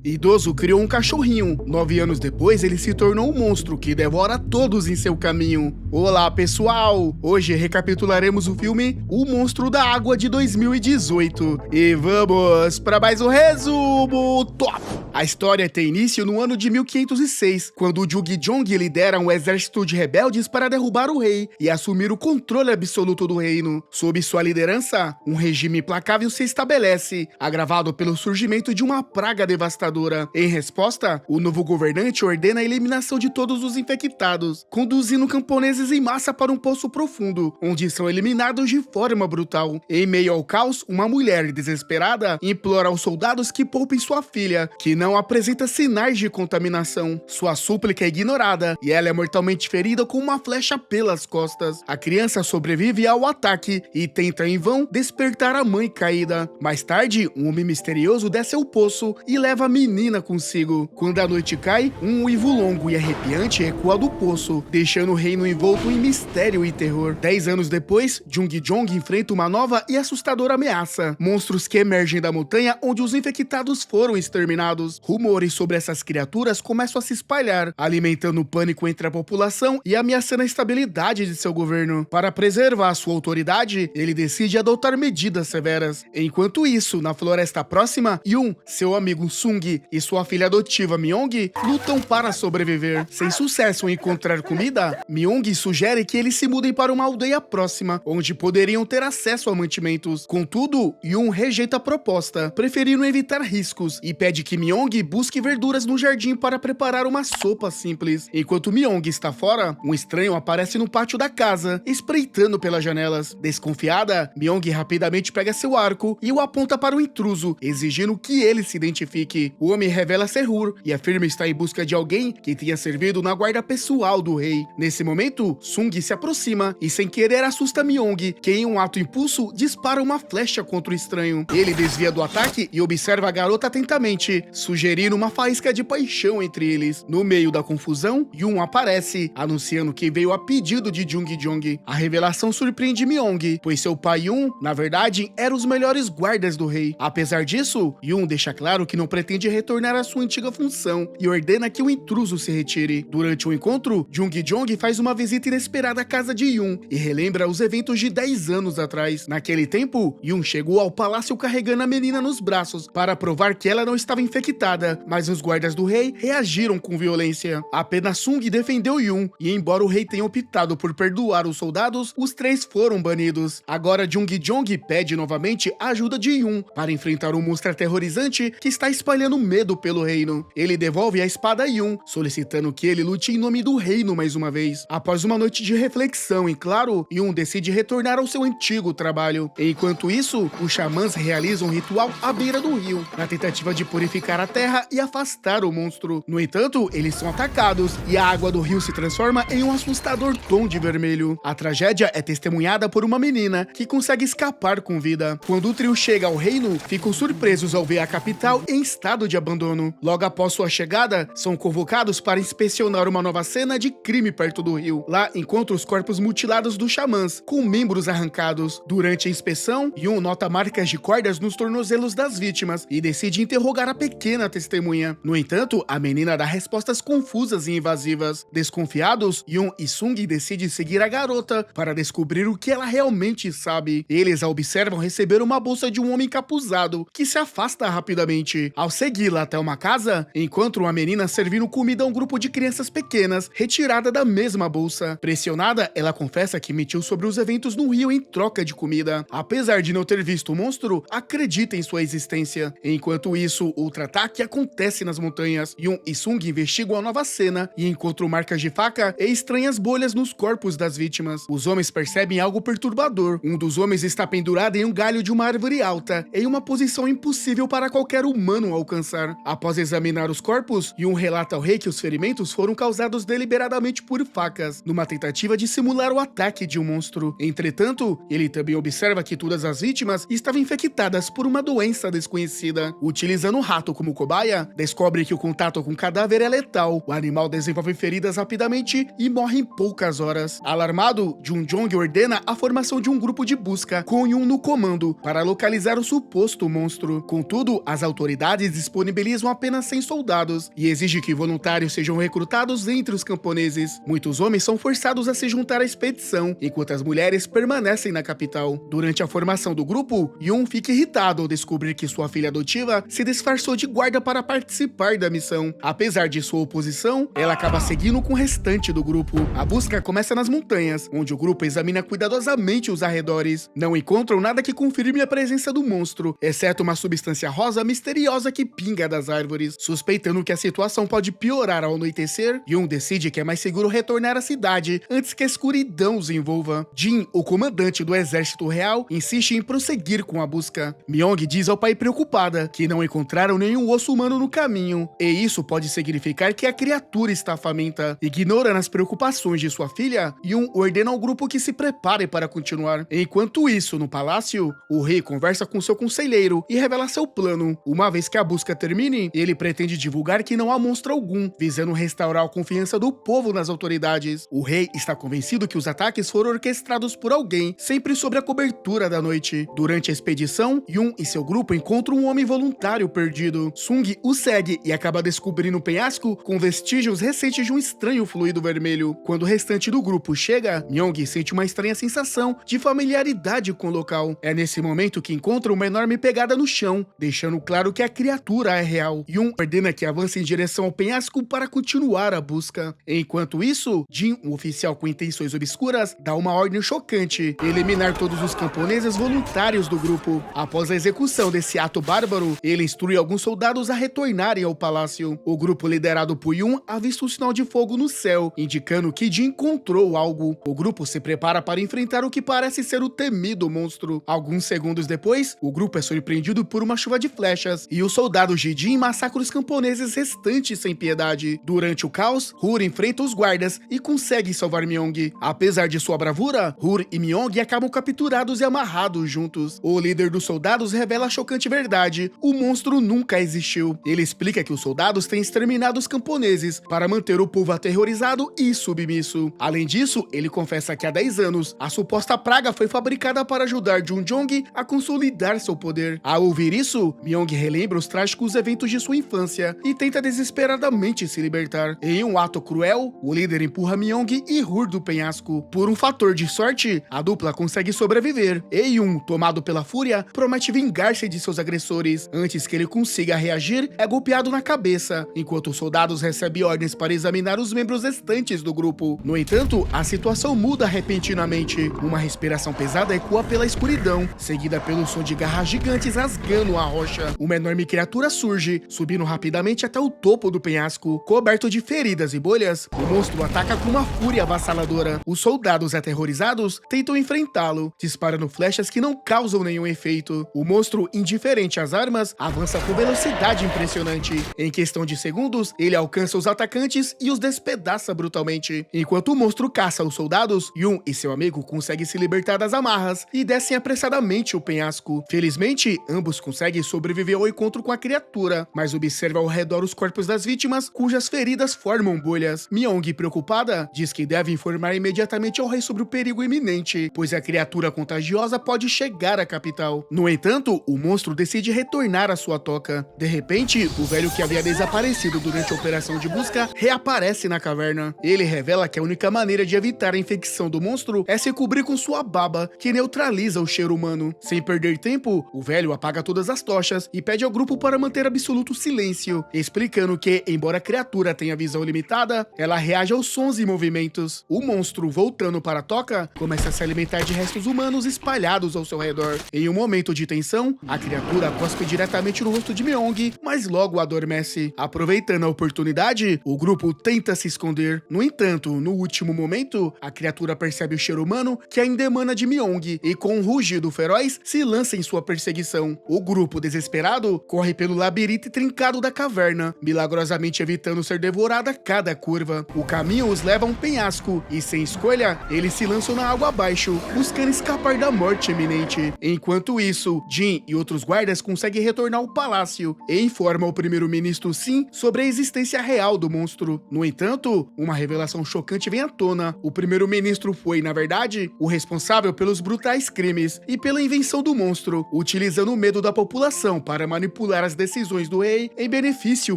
Idoso criou um cachorrinho. 9 anos depois, ele se tornou um monstro que devora todos em seu caminho. Olá, pessoal! Hoje recapitularemos o filme O Monstro da Água de 2018. E vamos para mais um resumo top! A história tem início no ano de 1506, quando Jung-Jong lidera um exército de rebeldes para derrubar o rei e assumir o controle absoluto do reino. Sob sua liderança, um regime implacável se estabelece, agravado pelo surgimento de uma praga devastadora. Em resposta, o novo governante ordena a eliminação de todos os infectados, conduzindo camponeses em massa para um poço profundo, onde são eliminados de forma brutal. Em meio ao caos, uma mulher desesperada implora aos soldados que poupem sua filha, que não apresenta sinais de contaminação. Sua súplica é ignorada e ela é mortalmente ferida com uma flecha pelas costas. A criança sobrevive ao ataque e tenta em vão despertar a mãe caída. Mais tarde, um homem misterioso desce ao poço e leva a menina consigo. Quando a noite cai, um uivo longo e arrepiante ecoa do poço, deixando o reino envolto em mistério e terror. 10 anos depois, Jung-Jong enfrenta uma nova e assustadora ameaça. Monstros que emergem da montanha onde os infectados foram exterminados. Rumores sobre essas criaturas começam a se espalhar, alimentando o pânico entre a população e ameaçando a estabilidade de seu governo. Para preservar sua autoridade, ele decide adotar medidas severas. Enquanto isso, na floresta próxima, Yun, seu amigo Sung e sua filha adotiva Myung lutam para sobreviver. Sem sucesso em encontrar comida, Myung sugere que eles se mudem para uma aldeia próxima, onde poderiam ter acesso a mantimentos. Contudo, Yun rejeita a proposta, preferindo evitar riscos, e pede que Myung busque verduras no jardim para preparar uma sopa simples. Enquanto Myung está fora, um estranho aparece no pátio da casa, espreitando pelas janelas. Desconfiada, Myung rapidamente pega seu arco e o aponta para o intruso, exigindo que ele se identifique. O homem revela ser Hur e afirma estar em busca de alguém que tenha servido na guarda pessoal do rei. Nesse momento, Sung se aproxima e sem querer assusta Myung, que em um ato impulso dispara uma flecha contra o estranho. Ele desvia do ataque e observa a garota atentamente, sugerindo uma faísca de paixão entre eles. No meio da confusão, Yun aparece, anunciando que veio a pedido de Jung-Jong. A revelação surpreende Myung, pois seu pai Yun, na verdade, era os melhores guardas do rei. Apesar disso, Yun deixa claro que não pretende retornar à sua antiga função e ordena que o intruso se retire. Durante o encontro, Jung-Jong faz uma visita inesperada à casa de Yun e relembra os eventos de 10 anos atrás. Naquele tempo, Yun chegou ao palácio carregando a menina nos braços para provar que ela não estava infectada, mas os guardas do rei reagiram com violência. Apenas Sung defendeu Yun e, embora o rei tenha optado por perdoar os soldados, os três foram banidos. Agora Jung-Jong pede novamente a ajuda de Yun para enfrentar um monstro aterrorizante que está espalhando medo pelo reino. Ele devolve a espada a Yun, solicitando que ele lute em nome do reino mais uma vez. Após uma noite de reflexão e claro, Yun decide retornar ao seu antigo trabalho. Enquanto isso, os xamãs realizam um ritual à beira do rio, na tentativa de purificar a terra e afastar o monstro. No entanto, eles são atacados e a água do rio se transforma em um assustador tom de vermelho. A tragédia é testemunhada por uma menina que consegue escapar com vida. Quando o trio chega ao reino, ficam surpresos ao ver a capital em estado de abandono. Logo após sua chegada, são convocados para inspecionar uma nova cena de crime perto do rio. Lá encontram os corpos mutilados dos xamãs, com membros arrancados. Durante a inspeção, Yun nota marcas de cordas nos tornozelos das vítimas e decide interrogar a pequena testemunha. No entanto, a menina dá respostas confusas e invasivas. Desconfiados, Yun e Sung decidem seguir a garota para descobrir o que ela realmente sabe. Eles a observam receber uma bolsa de um homem encapuzado, que se afasta rapidamente. Ao segui-la até uma casa, encontram a menina servindo comida a um grupo de crianças pequenas, retirada da mesma bolsa. Pressionada, ela confessa que mentiu sobre os eventos no rio em troca de comida. Apesar de não ter visto o monstro, acredita em sua existência. Enquanto isso, outro ataque acontece nas montanhas. Yun e Sung investigam a nova cena e encontram marcas de faca e estranhas bolhas nos corpos das vítimas. Os homens percebem algo perturbador. Um dos homens está pendurado em um galho de uma árvore alta, em uma posição impossível para qualquer humano alcançar. Após examinar os corpos, Yun relata ao rei que os ferimentos foram causados deliberadamente por facas, numa tentativa de simular o ataque de um monstro. Entretanto, ele também observa que todas as vítimas estavam infectadas por uma doença desconhecida. Utilizando o rato como cobaia, descobre que o contato com o cadáver é letal. O animal desenvolve feridas rapidamente e morre em poucas horas. Alarmado, Jung-Jong ordena a formação de um grupo de busca, com Yun no comando, para localizar o suposto monstro. Contudo, as autoridades disponibilizam apenas 100 soldados e exige que voluntários sejam recrutados entre os camponeses. Muitos homens são forçados a se juntar à expedição, enquanto as mulheres permanecem na capital. Durante a formação do grupo, Yun fica irritado ao descobrir que sua filha adotiva se disfarçou de guarda para participar da missão. Apesar de sua oposição, ela acaba seguindo com o restante do grupo. A busca começa nas montanhas, onde o grupo examina cuidadosamente os arredores. Não encontram nada que confirme a presença do monstro, exceto uma substância rosa misteriosa que pinga das árvores. Suspeitando que a situação pode piorar ao anoitecer, Yun decide que é mais seguro retornar à cidade antes que a escuridão os envolva. Jin, o comandante do exército real, insiste em prosseguir com a busca. Myong diz ao pai preocupada que não encontraram nenhum osso humano no caminho, e isso pode significar que a criatura está faminta. Ignorando as preocupações de sua filha, Yun ordena ao grupo que se prepare para continuar. Enquanto isso, no palácio, o rei conversa com seu conselheiro e revela seu plano. Uma vez que a busca termine, ele pretende divulgar que não há monstro algum, visando restaurar a confiança do povo nas autoridades. O rei está convencido que os ataques foram orquestrados por alguém, sempre sob a cobertura da noite. Durante a expedição, Yun e seu grupo encontram um homem voluntário perdido. Sung o segue e acaba descobrindo um penhasco com vestígios recentes de um estranho fluido vermelho. Quando o restante do grupo chega, Myong sente uma estranha sensação de familiaridade com o local. É nesse momento que encontra uma enorme pegada no chão, deixando claro que a criatura é real. Yun ordena que avance em direção ao penhasco para continuar a busca. Enquanto isso, Jin, um oficial com intenções obscuras, dá uma ordem chocante: eliminar todos os camponeses voluntários do grupo. Após a execução desse ato bárbaro, ele instrui alguns soldados a retornarem ao palácio. O grupo liderado por Yun avista um sinal de fogo no céu, indicando que Jin encontrou algo. O grupo se prepara para enfrentar o que parece ser o temido monstro. Alguns segundos depois, o grupo é surpreendido por uma chuva de flechas, e os soldados de Jin massacram os camponeses restantes sem piedade. Durante o caos, Hur enfrenta os guardas e consegue salvar Myong. Apesar de sua bravura, Hur e Myong acabam capturados e amarrados juntos. O líder dos soldados revela a chocante verdade: o monstro nunca existiu. Ele explica que os soldados têm exterminado os camponeses para manter o povo aterrorizado e submisso. Além disso, ele confessa que há 10 anos, a suposta praga foi fabricada para ajudar Junjong a consolidar seu poder. Ao ouvir isso, Myong relembra os trágicos eventos de sua infância e tenta desesperadamente se libertar. Em um ato cruel, o líder empurra Myong e Hur do penhasco. Por um fator de sorte, a dupla consegue sobreviver. Yun, tomado pela fúria, promete vingar-se de seus agressores. Antes que ele consiga reagir, é golpeado na cabeça, enquanto os soldados recebem ordens para examinar os membros restantes do grupo. No entanto, a situação muda repentinamente. Uma respiração pesada ecoa pela escuridão, seguida pelo som de garras gigantes rasgando a rocha. Uma enorme criatura surge, subindo rapidamente até o topo do penhasco. Coberto de feridas e bolhas, o monstro ataca com uma fúria avassaladora. Os soldados aterrorizados tentam enfrentá-lo, disparando flechas que não causam nenhum efeito. O monstro, indiferente às armas, avança com velocidade impressionante. Em questão de segundos, ele alcança os atacantes e os despedaça brutalmente. Enquanto o monstro caça os soldados, Yun e seu amigo conseguem se libertar das amarras e descem apressadamente o penhasco. Felizmente, ambos conseguem sobreviver ao encontro com a criatura, mas observa ao redor os corpos das vítimas, cujas feridas formam bolhas. Myong, preocupada, diz que deve informar imediatamente ao rei sobre o perigo iminente, pois a criatura contagiosa pode chegar à capital. No entanto, o monstro decide retornar à sua toca. De repente, o velho que havia desaparecido durante a operação de busca reaparece na caverna. Ele revela que a única maneira de evitar a infecção do monstro é se cobrir com sua baba, que neutraliza o cheiro humano. Sem perder tempo, o velho apaga todas as tochas e pede ao grupo para manter absoluto silêncio, explicando que, embora a criatura tenha visão limitada, ela reage aos sons e movimentos. O monstro, voltando para a toca, começa a se alimentar de restos humanos espalhados ao seu redor. Em um momento de tensão, a criatura cospe diretamente no rosto de Myong, mas logo adormece. Aproveitando a oportunidade, o grupo tenta se esconder. No entanto, no último momento, a criatura percebe o cheiro humano que ainda emana de Myong e, com um rugido feroz, se lança em sua perseguição. O grupo, desesperado, corre pelo labirinto trincado da caverna, milagrosamente evitando ser devorado a cada curva. O caminho os leva a um penhasco e, sem escolha, eles se lançam na água abaixo, buscando escapar da morte iminente. Enquanto isso, Jin e outros guardas conseguem retornar ao palácio e informam o primeiro-ministro Sin sobre a existência real do monstro. No entanto, uma revelação chocante vem à tona. O primeiro-ministro foi, na verdade, o responsável pelos brutais crimes e pela invenção do monstro, utilizando o medo da população para manipular as decisões do rei em benefício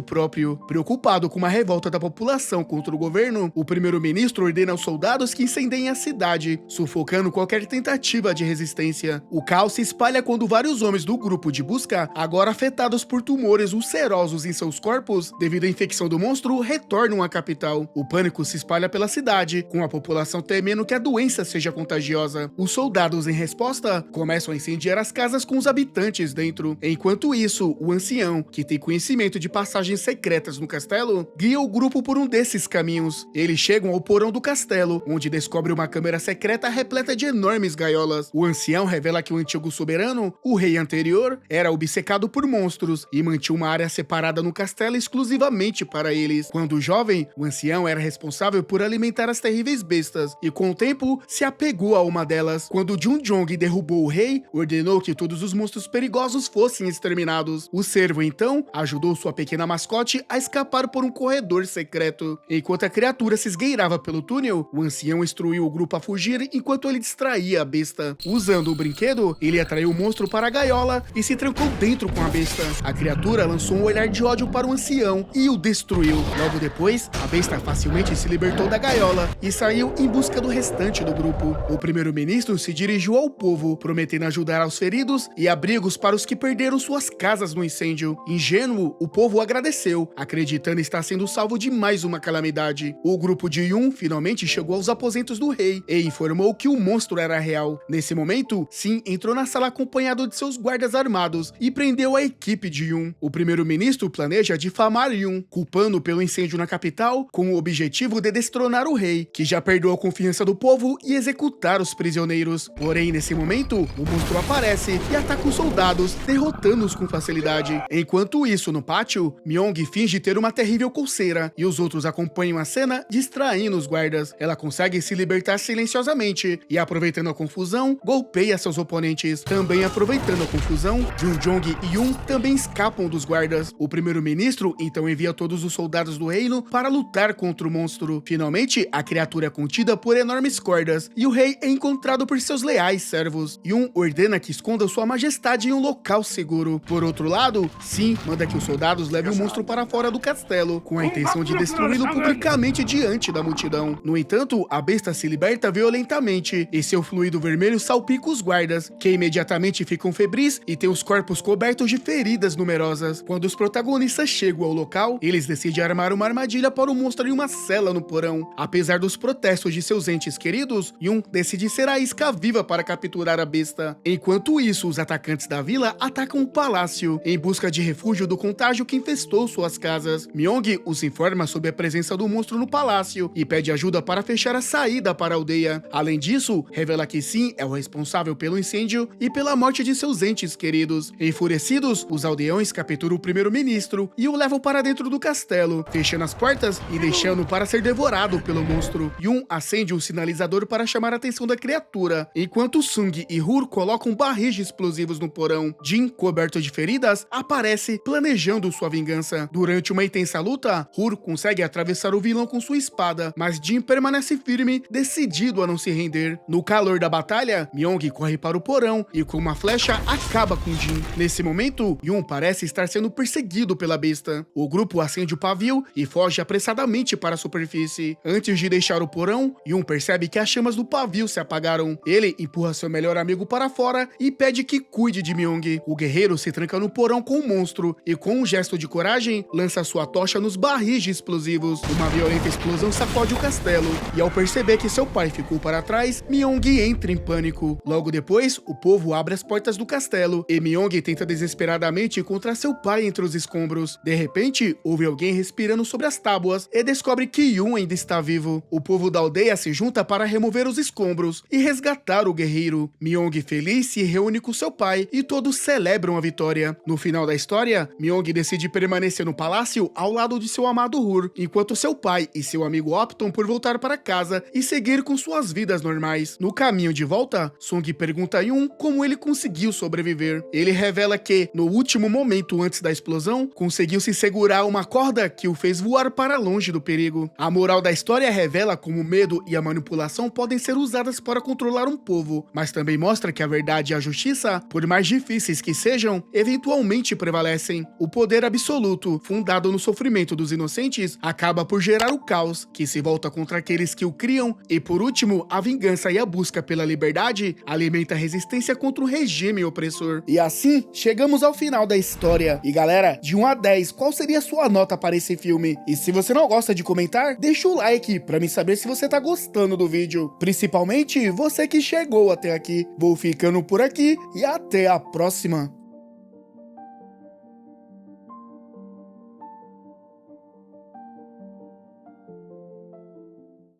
próprio. Preocupado com uma revolta da população contra o governo, o primeiro-ministro ordena aos soldados que incendiem a cidade, sufocando qualquer tentativa de resistência. O caos se espalha quando vários homens do grupo de busca, agora afetados por tumores ulcerosos em seus corpos devido à infecção do monstro, retornam à capital. O pânico se espalha pela cidade, com a população temendo que a doença seja contagiosa. Os soldados, em resposta, começam a incendiar as casas com os habitantes dentro. Enquanto isso, o ancião, que tem conhecimento de passagens secretas no castelo, guia o grupo por um desses caminhos. Eles chegam ao porão do castelo, onde descobre uma câmara secreta repleta de enormes gaiolas. O ancião revela que o antigo soberano, o rei anterior, era obcecado por monstros e mantinha uma área separada no castelo exclusivamente para eles. Quando jovem, o ancião era responsável por alimentar as terríveis bestas e, com o tempo, se apegou a uma delas. Quando Junjong derrubou o rei, ordenou que todos os monstros perigosos fossem exterminados. O servo, então, ajudou sua pequena mascote a escapar por um corredor secreto. Enquanto a criatura se esgueirava pelo túnel, o ancião instruiu o grupo a fugir enquanto ele distraía a besta. Usando o brinquedo, ele atraiu o monstro para a gaiola e se trancou dentro com a besta. A criatura lançou um olhar de ódio para o ancião e o destruiu. Logo depois, a besta facilmente se libertou da gaiola e saiu em busca do restante do grupo. O primeiro-ministro se dirigiu ao povo, prometendo ajudar aos feridos e abrigos para os que perderam suas casas no incêndio. Ingênuo, o povo agradeceu, acreditando estar sendo salvo de mais uma calamidade. O grupo de Yun finalmente chegou aos aposentos do rei e informou que o monstro era real. Nesse momento, Sin entrou na sala acompanhado de seus guardas armados e prendeu a equipe de Yun. O primeiro-ministro planeja difamar Yun, culpando pelo incêndio na capital, com o objetivo de destronar o rei, que já perdeu a confiança do povo, e executar os prisioneiros. Porém, nesse momento, o monstro aparece e ataca os soldados, derrotando-os com facilidade. Enquanto isso, no pátio, Myong finge ter uma terrível coceira e os outros acompanham a cena, distraindo os guardas. Ela consegue se libertar silenciosamente e, aproveitando a confusão, golpeia seus oponentes. Também aproveitando a confusão, Junjong e Yun também escapam dos guardas. O primeiro-ministro então envia todos os soldados do reino para lutar contra o monstro. Finalmente, a criatura é contida por enormes cordas e o rei é encontrado por seus leais servos. Yun ordena que esconda sua majestade em um local seguro. Por outro lado, Sin manda que os soldados levem o monstro para fora do castelo, com a intenção de destruí-lo publicamente diante da multidão. No entanto, a besta se liberta violentamente e seu fluido vermelho salpica os guardas, que imediatamente ficam febris e têm os corpos cobertos de feridas numerosas. Quando os protagonistas chegam ao local, eles decidem armar uma armadilha para o monstro em uma cela no porão. Apesar dos protestos de seus entes queridos, Yun decide ser a isca viva para capturar a besta. Enquanto isso, os atacantes da vila atacam o palácio, em busca de refúgio do contágio que infestou suas casas. Myong os informa sobre a presença do monstro no palácio e pede ajuda para fechar a saída para a aldeia. Além disso, revela que Sin é o responsável pelo incêndio e pela morte de seus entes queridos. Enfurecidos, os aldeões capturam o primeiro-ministro e o levam para dentro do castelo, fechando as portas e deixando-o para ser devorado pelo monstro. Yun acende um sinalizador para chamar a atenção da criatura, enquanto Sung e Hur colocam barris de explosivos no porão. Jin, coberto de feridas, aparece planejando sua vingança. Durante uma intensa luta, Hur consegue atravessar o vilão com sua espada, mas Jin permanece firme, decidido a não se render. No calor da batalha, Myong corre para o porão e com uma flecha acaba com Jin. Nesse momento, Yun parece estar sendo perseguido pela besta. O grupo acende o pavio e foge apressadamente para a superfície. Antes de deixar o porão, Yun percebe que as chamas do pavio se apagaram. Ele empurra seu melhor amigo para fora e pede que cuide de Myong. O guerreiro se tranca no porão com o monstro e, com um gesto de coragem, lança sua tocha nos barris de explosivos. Uma violenta explosão sacode o castelo e, ao perceber que seu pai ficou para trás, Myong entra em pânico. Logo depois, o povo abre as portas do castelo e Myong tenta desesperadamente encontrar seu pai entre os escombros. De repente, ouve alguém respirando sobre as tábuas e descobre que Yun ainda está vivo. O povo da aldeia se junta para remover os escombros e resgatar o guerreiro. Myong, feliz, se reúne com seu pai e todos celebram a vitória. No final da história, Myong decide permanecer no palácio ao lado de seu amado Hur, enquanto seu pai e seu amigo optam por voltar para casa e seguir com suas vidas normais. No caminho de volta, Sung pergunta a Yun como ele conseguiu sobreviver. Ele revela que, no último momento antes da explosão, conseguiu se segurar uma corda que o fez voar para longe do perigo. A moral da história revela como o medo e a manipulação podem ser usadas para controlar um povo, mas também mostra que a verdade e a justiça, por mais difíceis que sejam, eventualmente morte prevalecem. O poder absoluto, fundado no sofrimento dos inocentes, acaba por gerar o caos, que se volta contra aqueles que o criam. E por último, a vingança e a busca pela liberdade alimenta a resistência contra o regime opressor. E assim, chegamos ao final da história. E galera, de 1 a 10, qual seria a sua nota para esse filme? E se você não gosta de comentar, deixa o like pra me saber se você tá gostando do vídeo. Principalmente você que chegou até aqui. Vou ficando por aqui e até a próxima.